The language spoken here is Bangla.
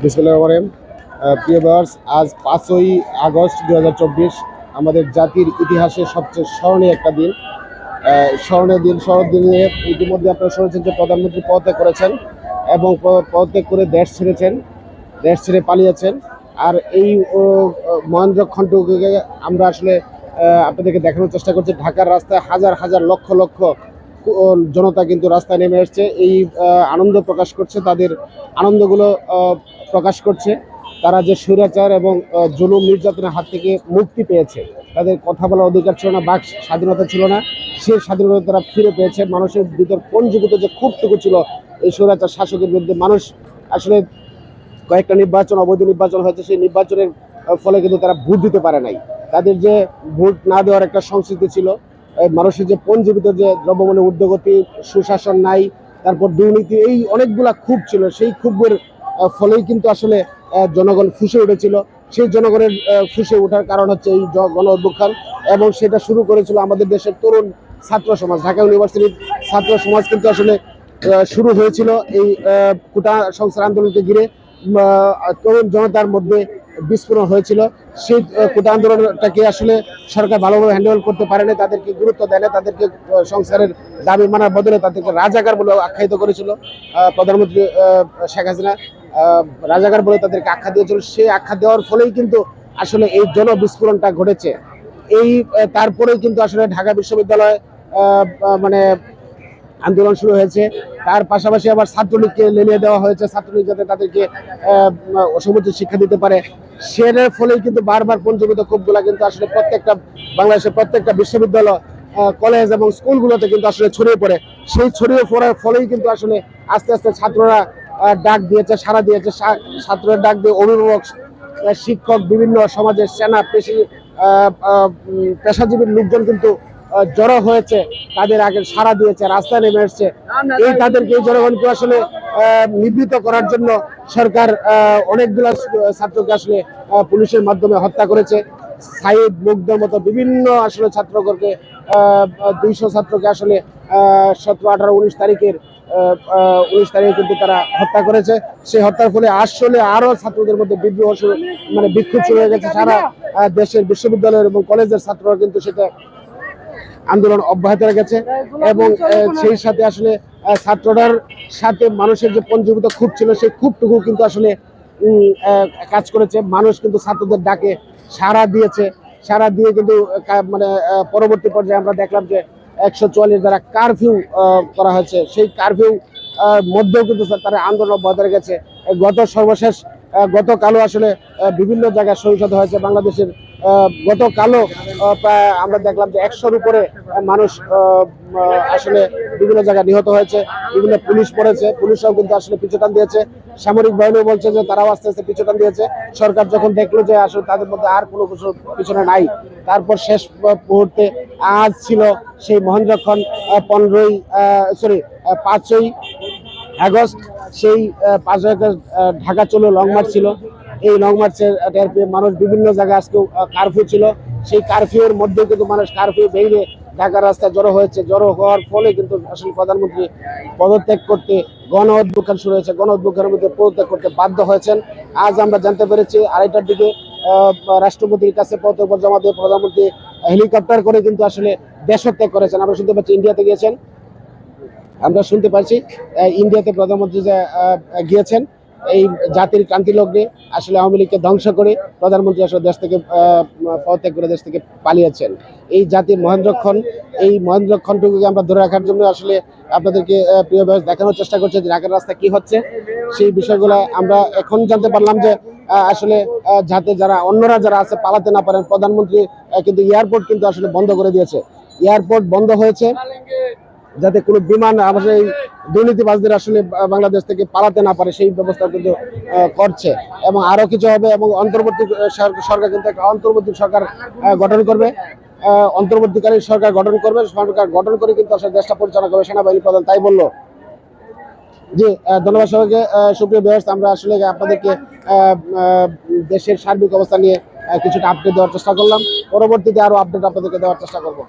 বিসমিল্লাহির রহমানির রহিম। প্রিয় ভিউয়ার্স, আজ 5ই আগস্ট 2024 আমাদের জাতির ইতিহাসে সবচেয়ে স্মরণীয় একটা দিন। স্মরণীয় দিনে ইতিমধ্যে আপনারা শুনেছেন যে প্রধানমন্ত্রী পদত্যাগ করেছেন এবং পদত্যাগ করে দেশ ছেড়েছেন, দেশ ছেড়ে পালিয়েছেন। আর এই মহেন্দ্র খণ্ডকে আমরা আসলে আপনাদেরকে দেখানোর চেষ্টা করছি। ঢাকার রাস্তায় হাজার হাজার লক্ষ লক্ষ জনতা কিন্তু রাস্তায় নেমে এসছে, এই আনন্দ প্রকাশ করছে, তাদের আনন্দগুলো প্রকাশ করছে। তারা যে স্বৈরাচার এবং জুলুম নির্যাতনের হাত থেকে মুক্তি পেয়েছে, তাদের কথা বলার অধিকার ছিল না, বাক স্বাধীনতা ছিল না, সেই স্বাধীনতা তারা ফিরে পেয়েছে। মানুষের ভিতর পঞ্জীভূত যে ক্ষোভটুকু ছিল এই স্বৈরাচার শাসকের বিরুদ্ধে, মানুষ আসলে কয়েকটা নির্বাচন, অবৈধ নির্বাচন হয়েছে, সেই নির্বাচনের ফলে কিন্তু তারা ভোট দিতে পারে নাই। তাদের যে ভোট না দেওয়ার একটা সংস্কৃতি ছিল, মানুষের যে পঞ্জীবিত যে দ্রব্যমূল্যের ঊর্ধ্বগতি, সুশাসন নাই, তারপর দুর্নীতি, এই অনেকগুলা ক্ষোভ ছিল। সেই ক্ষোভের ফলেই কিন্তু আসলে জনগণ ফুঁসে উঠেছিল। সেই জনগণের ফুঁসে ওঠার কারণ হচ্ছে এই গণ অভ্যুত্থান, এবং সেটা শুরু করেছিল আমাদের দেশের তরুণ ছাত্র সমাজ। ঢাকা ইউনিভার্সিটির ছাত্র সমাজ কিন্তু আসলে শুরু হয়েছিল এই কোটা সংস্কার আন্দোলনকে ঘিরে। তরুণ জনতার মধ্যে বিস্ফোরণ হয়েছিল। সেই কোটা আন্দোলনটাকে আসলে সরকার ভালোভাবে হ্যান্ডেল করতে পারেনি, তাদেরকে গুরুত্ব দেয় না, তাদেরকে সংস্কারের দাবি মানার বদলে তাদেরকে রাজাকার বলে আখ্যায়িত করেছিল প্রধানমন্ত্রী শেখ হাসিনা। রাজাকার বলে তাদেরকে আখ্যা দিয়েছিল। সেই আখ্যা দেওয়ার ফলেই কিন্তু আসলে এই জনবিস্ফোরণটা ঘটেছে। এই তারপরেই কিন্তু আসলে ঢাকা বিশ্ববিদ্যালয় মানে আন্দোলন শুরু হয়েছে। তার পাশাপাশি আবার ছাত্রলীগকে লেলিয়ে দেওয়া হয়েছে, ছাত্রলীগ যাতে তাদেরকে সমুচিত শিক্ষা দিতে পারে। সেটার ফলেই কিন্তু বারবার পঞ্জীভূত ক্ষোভগুলা কিন্তু আসলে প্রত্যেকটা বাংলাদেশের প্রত্যেকটা বিশ্ববিদ্যালয়, কলেজ এবং স্কুলগুলোতে কিন্তু আসলে ছড়িয়ে পড়ে। সেই ছড়িয়ে পড়ার ফলেই কিন্তু আসলে আস্তে আস্তে ছাত্ররা ডাক দিয়েছে, সাড়া দিয়েছে। ছাত্রের ডাক দিয়ে অভিভাবক, শিক্ষক, বিভিন্ন সমাজের সেনা, পেশাজীবীর লোকজন কিন্তু জড়ো হয়েছে, তাদের আগে সাড়া দিয়েছে, রাস্তায় নেমে এসছে। এই তাদেরকে, এই জনগণকে আসলে নিবৃত করার জন্য সরকার অনেকগুলো ছাত্রকে আসলে পুলিশের মাধ্যমে হত্যা করেছে। সাইদ, মুগ্ধর মতো বিভিন্ন আসলে ছাত্রকে 200 ছাত্রকে আসলে 17, 18, 19 তারিখে কিন্তু তারা হত্যা করেছে। সেই হত্যার ফলে আসলে আরো ছাত্রদের মধ্যে বিদ্রোহ মানে বিক্ষোভ শুরু হয়ে গেছে। সারা দেশের বিশ্ববিদ্যালয়ের এবং কলেজের ছাত্ররা কিন্তু সেটা আন্দোলন অব্যাহত রেখেছে, এবং সেই সাথে আসলে ছাত্রদের সাথে মানুষের যে পঞ্জীভূত ক্ষোভ ছিল, সেই ক্ষোভটুকু কিন্তু আসলে কাজ করেছে। মানুষ কিন্তু ছাত্রদের ডাকে সাড়া দিয়েছে। সাড়া দিয়ে কিন্তু মানে পরবর্তী পর্যায়ে আমরা দেখলাম যে 144 দ্বারা কারফিউ করা হয়েছে। সেই কারফিউ মধ্যেও কিন্তু তারা আন্দোলন অব্যাহত রেখেছে। সর্বশেষ গতকালও আসলে বিভিন্ন জায়গায় সহিংসতা হয়েছে বাংলাদেশের। গতকালও প্রায় আমরা দেখলাম যে 100-র উপরে মানুষ আসলে বিভিন্ন জায়গায় নিহত হয়েছে, বিভিন্ন পুলিশ পড়েছে, পুলিশরাও কিন্তু আসলে পিছুটান দিয়েছে। সামরিক বাহিনী বলছে যে তারাও আস্তে আস্তে পিছুটান দিয়েছে। সরকার যখন দেখলো যে আসলে তাদের মধ্যে আর কোনো কিছু পিছনে নাই, তারপর শেষ মুহূর্তে আজ ছিল সেই মহেন্দ্রক্ষণ 5ই আগস্ট। সেই 5ই আগস্ট ঢাকা চলো লং মার্চ ছিল। এই লং মার্চের মানুষ বিভিন্ন জায়গায় আজকে কারফিউ ছিল। সেই কারফিউর মধ্যে কিন্তু মানুষ কারফিউ ভেঙে ঢাকার রাস্তায় জড়ো হয়েছে। জড়ো হওয়ার ফলে কিন্তু আসলে প্রধানমন্ত্রী পদত্যাগ করতে, গণ অভ্যুত্থান শুরু হয়েছে, গণ অভ্যুত্থানের মধ্যে পদত্যাগ করতে বাধ্য হয়েছেন। আজ আমরা জানতে পেরেছি 2:30টার দিকে রাষ্ট্রপতির কাছে পদত্যাগ জমা দিয়ে প্রধানমন্ত্রী হেলিকপ্টার করে কিন্তু আসলে দেশত্যাগ করেছেন। আমরা শুনতে পাচ্ছি ইন্ডিয়াতে গিয়েছেন, আমরা শুনতে পাচ্ছি ইন্ডিয়াতে প্রধানমন্ত্রী গিয়েছেন। এই জাতির ক্রান্তি লগ্নে আসলে আওয়ামী লীগকে ধ্বংস করে প্রধানমন্ত্রী আসলে দেশ থেকে পদত্যাগ করে দেশ থেকে পালিয়েছেন। এই জাতির মহেন্দ্রক্ষণ, এই মহেন্দ্রক্ষণটুকুকে আমরা ধরে রাখার জন্য আসলে আপনাদেরকে প্রিয় ভাই দেখানোর চেষ্টা করছে যে ঢাকার রাস্তা কি হচ্ছে। সেই বিষয়গুলো আমরা এখন জানতে পারলাম যে আসলে যাতে অন্যরা যারা আছে পালাতে না পারেন, প্রধানমন্ত্রী কিন্তু এয়ারপোর্ট কিন্তু আসলে বন্ধ করে দিয়েছে। এয়ারপোর্ট বন্ধ হয়েছে যাতে কোনো বিমান আমাদের এই দুর্নীতিবাজদের আসলে বাংলাদেশ থেকে পালাতে না পারে, সেই ব্যবস্থা কিন্তু করছে। এবং আরো কিছু হবে, এবং অন্তর্বর্তী সরকার কিন্তু একটা অন্তর্বর্তী সরকার গঠন করবে, অন্তর্বর্তীকালীন সরকার গঠন করবে। সরকার গঠন করে কিন্তু আসলে দেশটা পরিচালনা করবে সেনাবাহিনী প্রধান, তাই বললো। জি, ধন্যবাদ সবাইকে। সুপ্রিয় ভিউয়ার্স, আমরা আসলে আপনাদেরকে দেশের সার্বিক অবস্থা নিয়ে কিছুটা আপডেট দেওয়ার চেষ্টা করলাম। পরবর্তীতে আরো আপডেট আপনাদেরকে দেওয়ার চেষ্টা করবো।